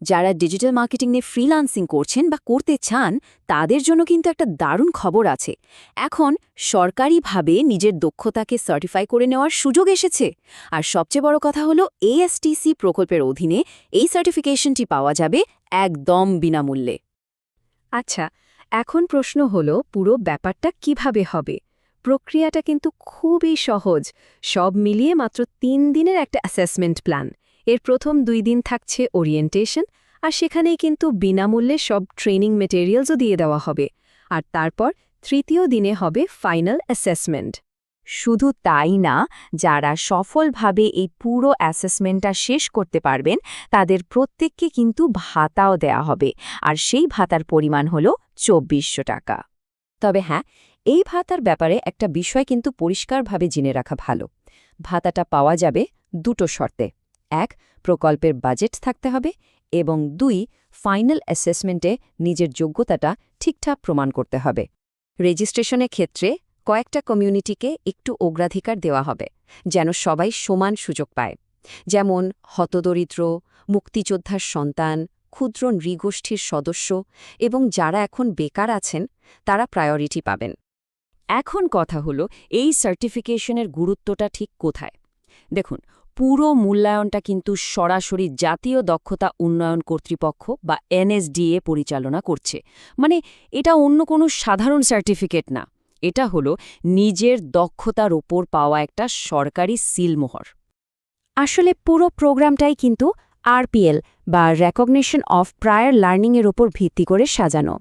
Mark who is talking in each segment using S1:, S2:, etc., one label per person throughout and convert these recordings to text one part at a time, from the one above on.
S1: যারা digital marketing নিয়ে freelancing করছেন বা করতে চান তাদের জন্য কিন্তু একটা দারুণ খবর আছে। এখন সরকারিভাবে নিজের দক্ষতাকে সার্টিফাই করে নেওয়ার সুযোগ এসেছে। আর সবচেয়ে বড় কথা হলো এএসটিসি প্রকল্পের অধীনে এই সার্টিফিকেশনটি পাওয়া যাবে একদম বিনামূল্যে।
S2: আচ্ছা, এখন প্রশ্ন হলো পুরো ব্যাপারটা কিভাবে হবে। প্রক্রিয়াটা কিন্তু খুবই সহজ। সব মিলিয়ে মাত্র ৩ দিনের একটা অ্যাসেসমেন্ট প্ল্যান। এর প্রথম ২ দিন থাকছে ওরিয়েন্টেশন, আর সেখানেই কিন্তু বিনামূল্যে সব ট্রেনিং মেটেরিয়ালসও দিয়ে দেওয়া হবে। আর তারপর তৃতীয় দিনে হবে ফাইনাল অ্যাসেসমেন্ট।
S1: শুধু তাই না, যারা সফলভাবে এই পুরো অ্যাসেসমেন্টটা শেষ করতে পারবেন তাদের প্রত্যেককে কিন্তু ভাতাও দেয়া হবে। আর সেই ভাতার পরিমাণ হল ২৪০০ টাকা। তবে হ্যাঁ, এই ভাতার ব্যাপারে একটা বিষয় কিন্তু পরিষ্কারভাবে জেনে রাখা ভালো। ভাতাটা পাওয়া যাবে দুটো শর্তে। ১, প্রকল্পের বাজেট থাকতে হবে, এবং ২, ফাইনাল অ্যাসেসমেন্টে নিজের যোগ্যতাটা ঠিকঠাক প্রমাণ করতে হবে। রেজিস্ট্রেশনের ক্ষেত্রে কয়েকটা কমিউনিটিকে একটু অগ্রাধিকার দেওয়া হবে, যেন সবাই সমান সুযোগ পায়। যেমন হতদরিদ্র, মুক্তিযোদ্ধার সন্তান, ক্ষুদ্র নৃগোষ্ঠীর সদস্য এবং যারা এখন বেকার আছেন তারা প্রায়োরিটি পাবেন। এখন কথা হলো, এই সার্টিফিকেশনের গুরুত্বটা ঠিক কোথায়। দেখুন, পুরো মূল্যায়নটা কিন্তু সরাসরি জাতীয় দক্ষতা উন্নয়ন কর্তৃপক্ষ বা এনএসডিএ পরিচালনা করছে। মানে এটা অন্য কোনো সাধারণ সার্টিফিকেট না, এটা হলো নিজের দক্ষতার ওপর পাওয়া একটা সরকারি সিলমোহর। আসলে পুরো প্রোগ্রামটাই কিন্তু আরপিএল বা রেকগনিশন অফ প্রায়র লার্নিংয়ের ওপর ভিত্তি করে সাজানো।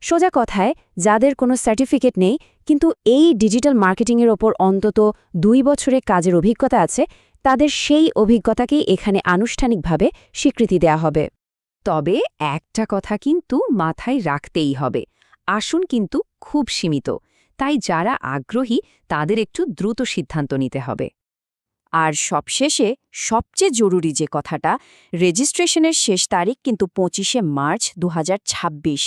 S1: সোজা কথায়, যাদের কোনো সার্টিফিকেট নেই কিন্তু এই ডিজিটাল মার্কেটিংয়ের ওপর অন্তত ২ বছরের কাজের অভিজ্ঞতা আছে, তাদের সেই অভিজ্ঞতাকেই এখানে আনুষ্ঠানিকভাবে স্বীকৃতি দেয়া হবে। তবে একটা কথা কিন্তু মাথায় রাখতেই হবে, আসন কিন্তু খুব সীমিত, তাই যারা আগ্রহী তাদের একটু দ্রুত সিদ্ধান্ত নিতে হবে। আর সবশেষে সবচেয়ে জরুরি যে কথাটা, রেজিস্ট্রেশনের শেষ তারিখ কিন্তু ২৫শে মার্চ ২০২৬।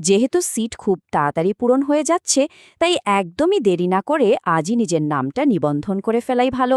S1: যেহেতু সিট খুব তাড়াতাড়ি পূরণ হয়ে যাচ্ছে, তাই একদমই দেরি না করে আজই নিজের নামটা নিবন্ধন করে ফেলাই ভালো।